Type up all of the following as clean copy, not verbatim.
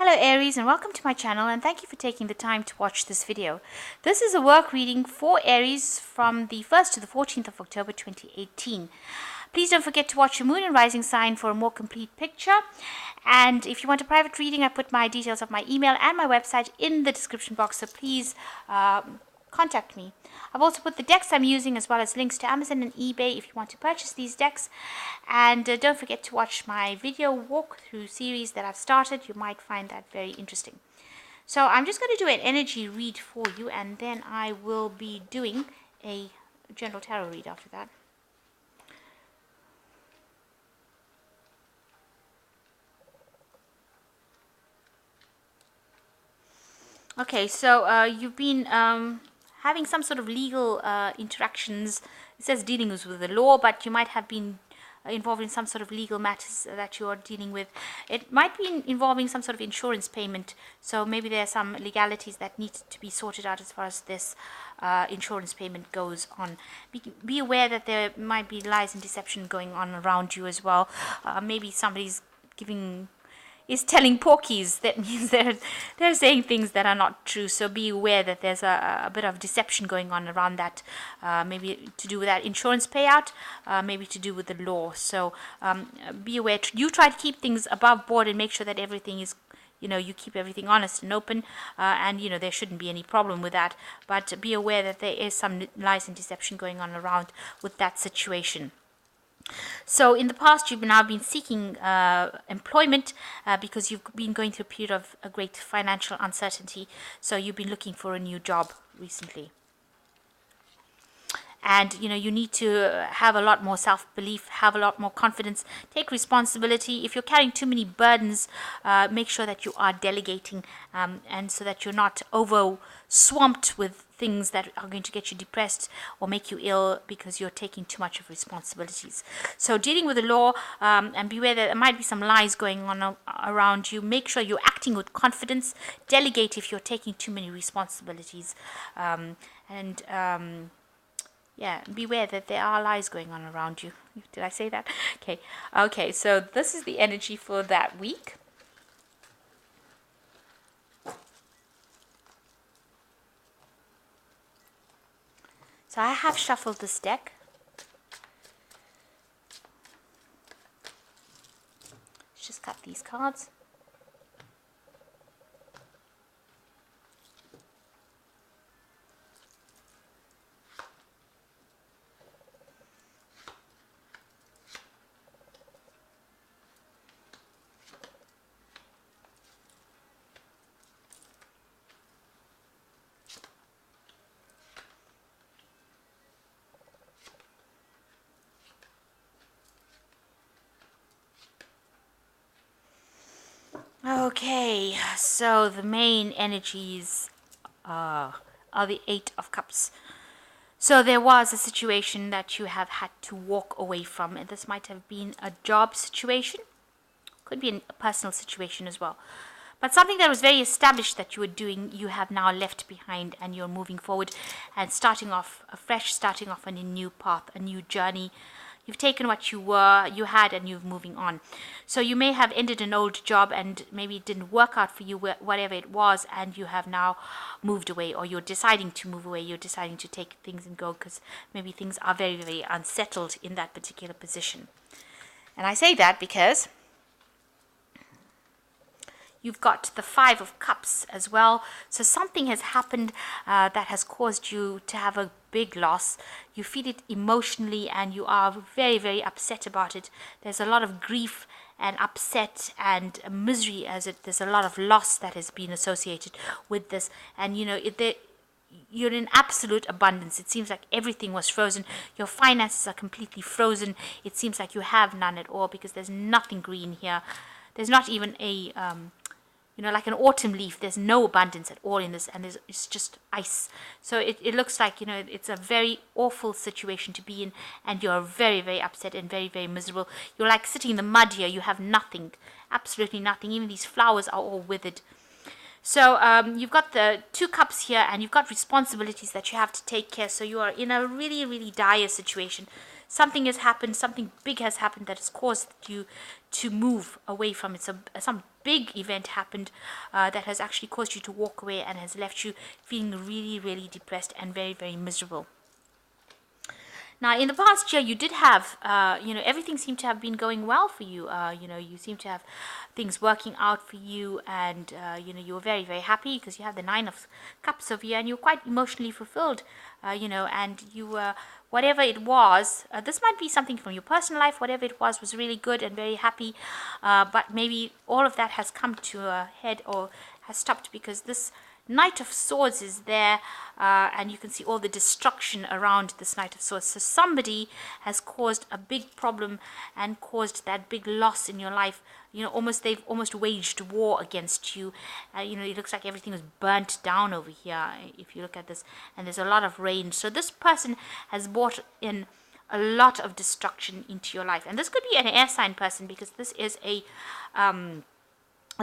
Hello Aries, and welcome to my channel, and thank you for taking the time to watch this video. This is a work reading for Aries from the 1st to the 14th of October 2018. Please don't forget to watch your moon and rising sign for a more complete picture. And if you want a private reading, I put my details of my email and my website in the description box, so please contact me. I've also put the decks I'm using as well as links to Amazon and eBay if you want to purchase these decks. And don't forget to watch my video walkthrough series that I've started. You might find that very interesting. So I'm just going to do an energy read for you, and then I will be doing a general tarot read after that. Okay, so you've been having some sort of legal interactions. It says dealings with the law, but you might have been involved in some sort of legal matters that you are dealing with. It might be involving some sort of insurance payment, so maybe there are some legalities that need to be sorted out as far as this insurance payment goes on. Be aware that there might be lies and deception going on around you as well. Maybe somebody's telling porkies. That means they're saying things that are not true. So be aware that there's a bit of deception going on around that. Maybe to do with that insurance payout, maybe to do with the law. So be aware. You try to keep things above board and make sure that everything is, you keep everything honest and open, and there shouldn't be any problem with that. But be aware that there is some lies and deception going on around with that situation. So in the past, you've now been seeking employment because you've been going through a period of a great financial uncertainty. So you've been looking for a new job recently. And you need to have a lot more self-belief, have a lot more confidence, take responsibility. If you're carrying too many burdens, make sure that you are delegating, and so that you're not over swamped with things that are going to get you depressed or make you ill because you're taking too much of responsibilities. So dealing with the law, and beware that there might be some lies going on around you. Make sure you're acting with confidence. Delegate if you're taking too many responsibilities, yeah, beware that there are lies going on around you. Did I say that? Okay, so this is the energy for that week. So I have shuffled this deck. Let's just cut these cards. Okay, so the main energies are the Eight of Cups. So there was a situation that you have had to walk away from, and this might have been a job situation, could be a personal situation as well. But something that was very established that you were doing, you have now left behind, and you're moving forward and starting off afresh, starting off on a new path, a new journey. You've taken what you had, and you're moving on. So you may have ended an old job, and maybe it didn't work out for you, whatever it was, and you have now moved away, or you're deciding to move away. You're deciding to take things and go because maybe things are very, very unsettled in that particular position. And I say that because you've got the Five of Cups as well. So something has happened that has caused you to have a big loss. You feel it emotionally, and you are very, very upset about it. There's a lot of grief and upset and misery there's a lot of loss that has been associated with this. And you're in absolute abundance. It seems like everything was frozen. Your finances are completely frozen. It seems like you have none at all because there's nothing green here. There's not even a like an autumn leaf. There's no abundance at all in this, and it's just ice. So it looks like, it's a very awful situation to be in, and you're very, very upset and very, very miserable. You're like sitting in the mud here. You have nothing, absolutely nothing. Even these flowers are all withered. So you've got the Two Cups here, and you've got responsibilities that you have to take care. So you are in a really, really dire situation. something has happened, something big has happened that has caused you to move away from it. So some big event happened that has actually caused you to walk away and has left you feeling really, really depressed and very, very miserable. Now, in the past year, you did have, everything seemed to have been going well for you. You seem to have things working out for you, and, you were very, very happy because you have the Nine of Cups over here, and you were quite emotionally fulfilled, and you were, whatever it was, this might be something from your personal life, whatever it was really good and very happy, but maybe all of that has come to a head or has stopped because this Knight of Swords is there, and you can see all the destruction around this Knight of Swords. So somebody has caused a big problem and caused that big loss in your life. They've almost waged war against you. It looks like everything is burnt down over here if you look at this, and there's a lot of rain. So this person has brought in a lot of destruction into your life, and this could be an air sign person because this is a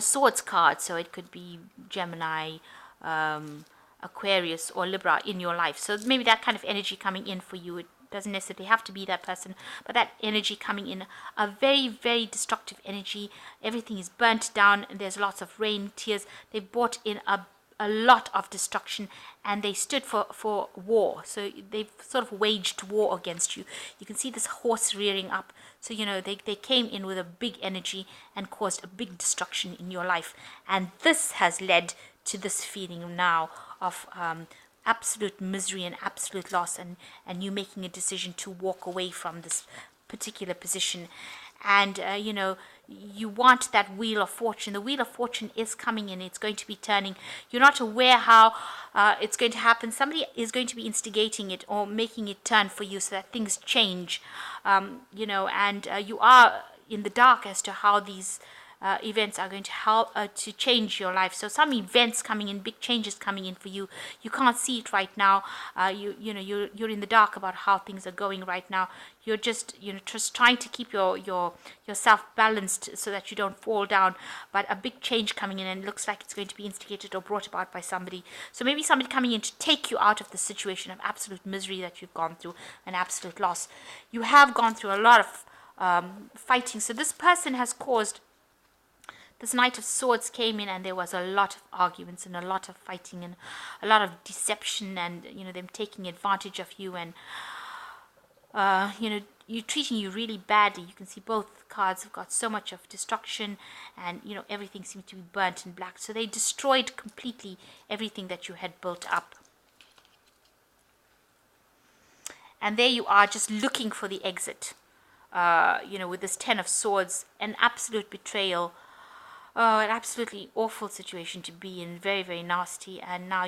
swords card, so it could be Gemini, Aquarius or Libra in your life. So maybe that kind of energy coming in for you. It doesn't necessarily have to be that person, but that energy coming in, a very, very destructive energy. Everything is burnt down and there's lots of rain, tears. They've brought in a lot of destruction, and they stood for war. So they've sort of waged war against you. You can see this horse rearing up. So, they came in with a big energy and caused a big destruction in your life. And this has led to this feeling now of absolute misery and absolute loss, and you making a decision to walk away from this particular position. And you want that Wheel of Fortune. The Wheel of Fortune is coming in. It's going to be turning. You're not aware how it's going to happen. Somebody is going to be instigating it or making it turn for you so that things change. And you are in the dark as to how these events are going to help to change your life. So some events coming in, big changes coming in for you. You can't see it right now. You're in the dark about how things are going right now. You're just trying to keep yourself balanced so that you don't fall down. But a big change coming in, and it looks like it's going to be instigated or brought about by somebody. So maybe somebody coming in to take you out of the situation of absolute misery that you've gone through, and absolute loss. You have gone through a lot of fighting. So this person has caused. This Knight of Swords came in, and there was a lot of arguments and a lot of fighting and a lot of deception, and them taking advantage of you, and you treating you really badly. You can see both cards have got so much of destruction, and everything seemed to be burnt in black. So they destroyed completely everything that you had built up. And there you are, just looking for the exit. With this Ten of Swords, an absolute betrayal. Oh, an absolutely awful situation to be in, very, very nasty. And now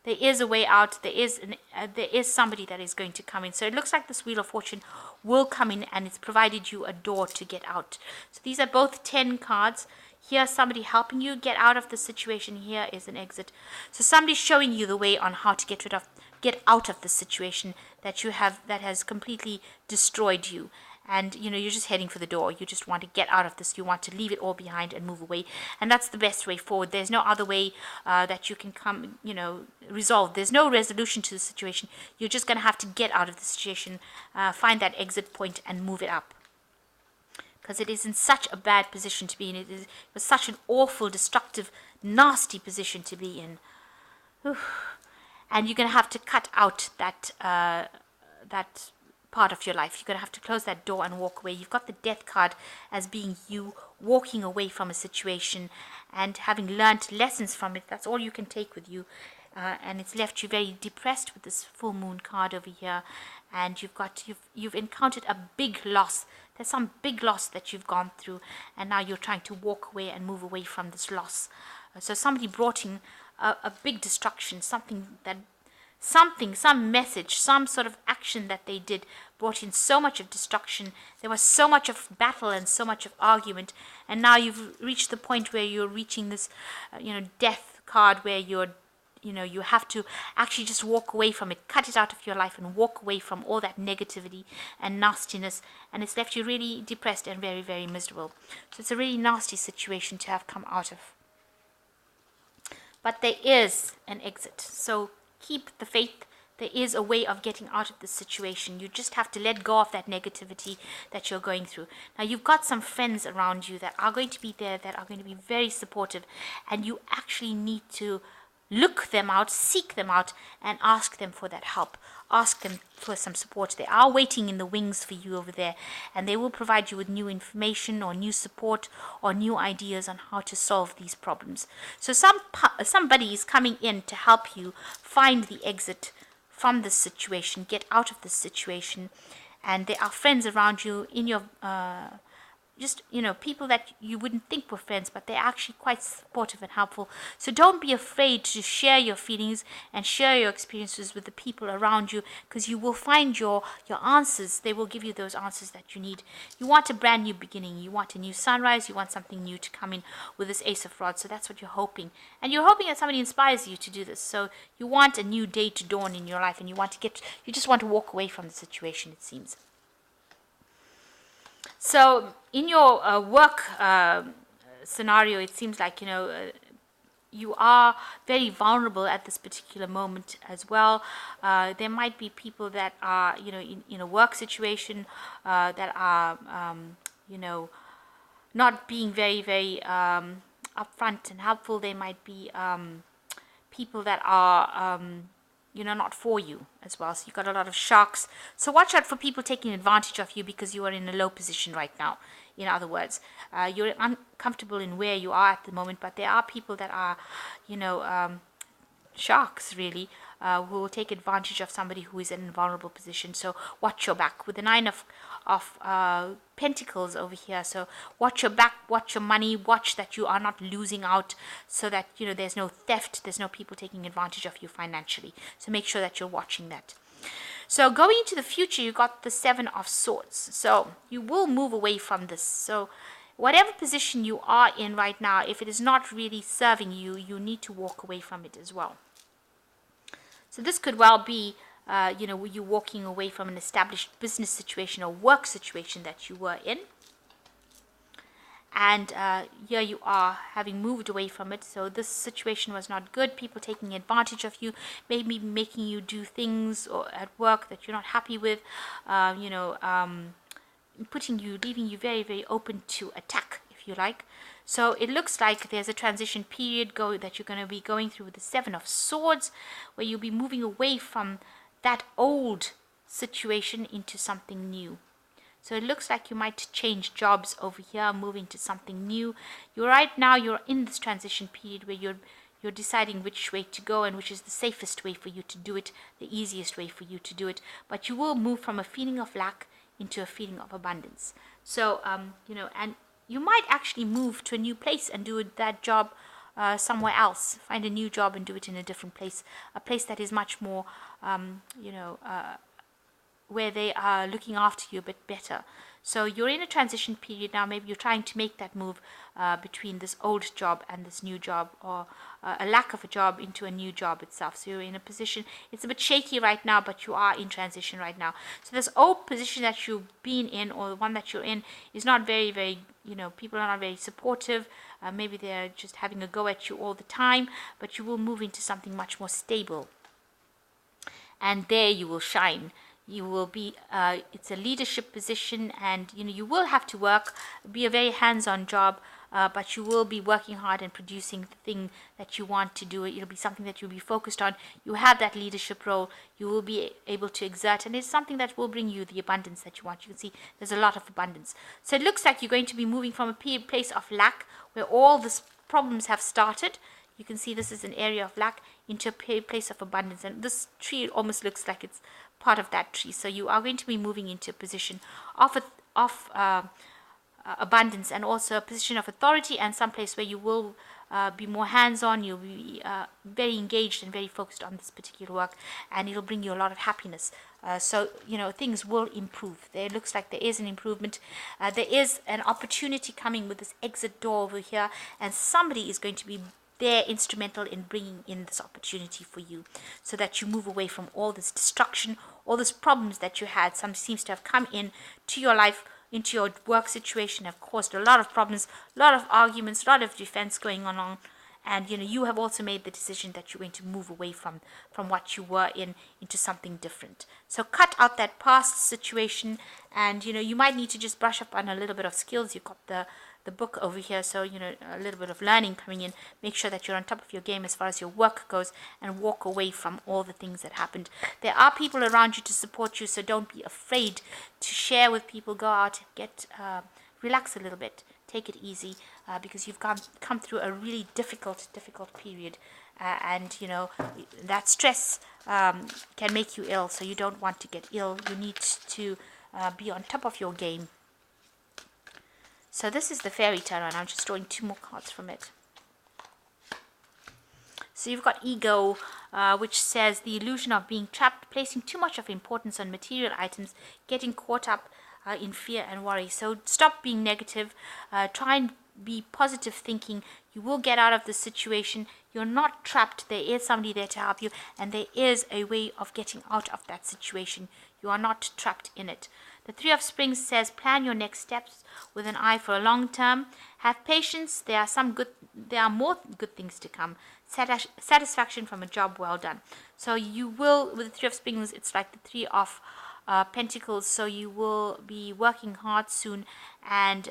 there is a way out. There is somebody that is going to come in. So it looks like this Wheel of Fortune will come in, and it's provided you a door to get out. So these are both 10 cards. Here, somebody helping you get out of the situation. Here is an exit. So somebody's showing you the way on how to get out of the situation that you have, that has completely destroyed you. And you're just heading for the door. You just want to get out of this. You want to leave it all behind and move away. And that's the best way forward. There's no other way that you can come, resolve. There's no resolution to the situation. You're just going to have to get out of the situation, find that exit point, and move it up. Because it is in such a bad position to be in. It was such an awful, destructive, nasty position to be in. And you're going to have to cut out that part of your life. You're going to have to close that door and walk away. You've got the Death card as being you walking away from a situation and having learned lessons from it. That's all you can take with you. And it's left you very depressed with this Full Moon card over here. And you've encountered a big loss. There's some big loss that you've gone through, and now you're trying to walk away and move away from this loss. So somebody brought in a big destruction, some message, some sort of action that they did brought in so much of destruction. There was so much of battle and so much of argument, and now you've reached the point where you're reaching this, Death card, where you have to actually just walk away from it, cut it out of your life, and walk away from all that negativity and nastiness, and it's left you really depressed and very, very miserable. So it's a really nasty situation to have come out of. But there is an exit. So keep the faith. there is a way of getting out of this situation. You just have to let go of that negativity that you're going through. Now, you've got some friends around you that are going to be there, that are going to be very supportive, and you actually need to look them out, seek them out, and ask them for that help. Ask them for some support. They are waiting in the wings for you over there, and they will provide you with new information or new support or new ideas on how to solve these problems. So somebody is coming in to help you find the exit from this situation, get out of this situation, and there are friends around you in your just, people that you wouldn't think were friends, but they're actually quite supportive and helpful. So don't be afraid to share your feelings and share your experiences with the people around you, because you will find your answers. They will give you those answers that you need. You want a brand new beginning. You want a new sunrise. You want something new to come in with this Ace of Rods. So that's what you're hoping. And you're hoping that somebody inspires you to do this. So you want a new day to dawn in your life, and you just want to walk away from the situation, it seems. So in your work scenario, it seems like, you are very vulnerable at this particular moment as well. There might be people that are, in a work situation that are, not being very, very upfront and helpful. There might be people that are not for you as well. So you've got a lot of sharks. So watch out for people taking advantage of you because you are in a low position right now. In other words, you're uncomfortable in where you are at the moment, but there are people that are, sharks really, who will take advantage of somebody who is in a vulnerable position. So watch your back. With the Nine of Pentacles over here, so watch your back, watch your money, watch that you are not losing out, so that there's no theft, there's no people taking advantage of you financially. So make sure that you're watching that. So going into the future, you got the Seven of Swords. So you will move away from this. So whatever position you are in right now, if it is not really serving you, you need to walk away from it as well. So this could well be, you walking away from an established business situation or work situation that you were in. And here you are, having moved away from it. So this situation was not good. People taking advantage of you, maybe making you do things or at work that you're not happy with, leaving you very, very open to attack, if you like. So it looks like there's a transition period that you're going to be going through with the Seven of Swords, where you'll be moving away from that old situation into something new. So it looks like you might change jobs over here, move into something new. You're in this transition period where you're deciding which way to go and which is the safest way for you to do it, the easiest way for you to do it. But you will move from a feeling of lack into a feeling of abundance. So, and you might actually move to a new place and do that job somewhere else. Find a new job and do it in a different place, a place that is much more, where they are looking after you a bit better. So you're in a transition period now. Maybe you're trying to make that move between this old job and this new job, or a lack of a job into a new job itself. So you're in a position, it's a bit shaky right now, but you are in transition right now. So this old position that you've been in, or the one that you're in, is not very, very, people are not very supportive. Maybe they're just having a go at you all the time, but you will move into something much more stable. And there you will shine. You will be, it's a leadership position, and you will have to work, be a very hands-on job, but you will be working hard and producing the thing that you want to do. It'll be something that you'll be focused on. You have that leadership role. You will be able to exert, and it's something that will bring you the abundance that you want. You can see there's a lot of abundance. So it looks like you're going to be moving from a place of lack, where all these problems have started. You can see this is an area of lack, into a place of abundance, and this tree almost looks like it's part of that tree. So you are going to be moving into a position of abundance, and also a position of authority, and some place where you will be more hands-on. You'll be very engaged and very focused on this particular work, and it'll bring you a lot of happiness. So things will improve. There looks like there is an improvement. There is an opportunity coming with this exit door over here, and somebody is going to be they're instrumental in bringing in this opportunity for you, so that you move away from all this destruction, all these problems that you had. Some seems to have come in to your life, into your work situation, have caused a lot of problems, a lot of arguments, a lot of defense going on, and you have also made the decision that you're going to move away from what you were in into something different. So cut out that past situation, and you might need to just brush up on a little bit of skills. You've got the book over here, so a little bit of learning coming in. Make sure that you're on top of your game as far as your work goes, and walk away from all the things that happened. There are people around you to support you, so don't be afraid to share with people. Go out, get relax a little bit, take it easy, because you've come through a really difficult period, and that stress can make you ill, so you don't want to get ill. You need to be on top of your game. So this is the fairy tale, and I'm just drawing 2 more cards from it. So you've got ego, which says the illusion of being trapped, placing too much of importance on material items, getting caught up in fear and worry. So stop being negative. Try and be positive thinking. You will get out of this situation. You're not trapped. There is somebody there to help you, and there is a way of getting out of that situation. You are not trapped in it. The 3 of Springs says plan your next steps with an eye for a long term. Have patience. There are more good things to come. Satisfaction from a job well done. So you will, with the 3 of Springs, it's like the 3 of Pentacles. So you will be working hard soon, and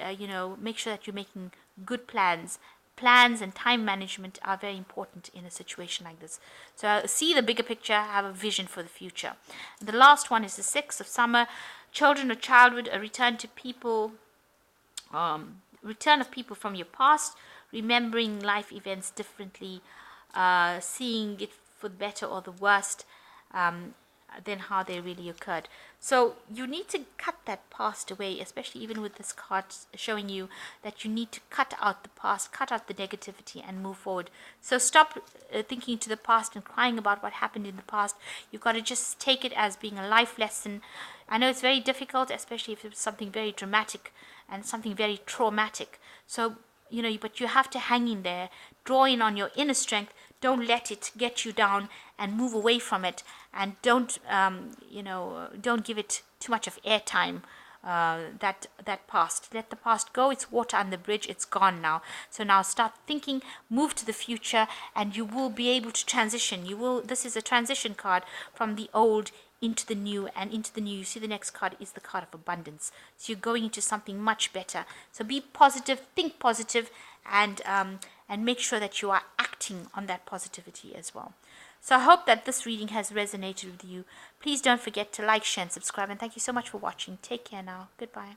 make sure that you're making good plans. Plans and time management are very important in a situation like this. So see the bigger picture, have a vision for the future. The last one is the 6 of Summer. Children or childhood, a return to people, return of people from your past, remembering life events differently, seeing it for the better or the worst than how they really occurred. So you need to cut that past away, especially even with this card showing you that you need to cut out the past, cut out the negativity, and move forward. So stop thinking to the past and crying about what happened in the past. You've got to just take it as being a life lesson. I know it's very difficult, especially if it's something very dramatic and something very traumatic. So but you have to hang in there, draw in on your inner strength. Don't let it get you down, and move away from it, and don't give it too much of airtime. That past, let the past go. It's water on the bridge. It's gone now. So now start thinking, move to the future, and you will be able to transition. This is a transition card from the old into the new, and into the new. You see the next card is the card of abundance. So you're going into something much better. So be positive, think positive, and make sure that you are acting on that positivity as well. So I hope that this reading has resonated with you. Please don't forget to like, share, and subscribe. And thank you so much for watching. Take care now. Goodbye.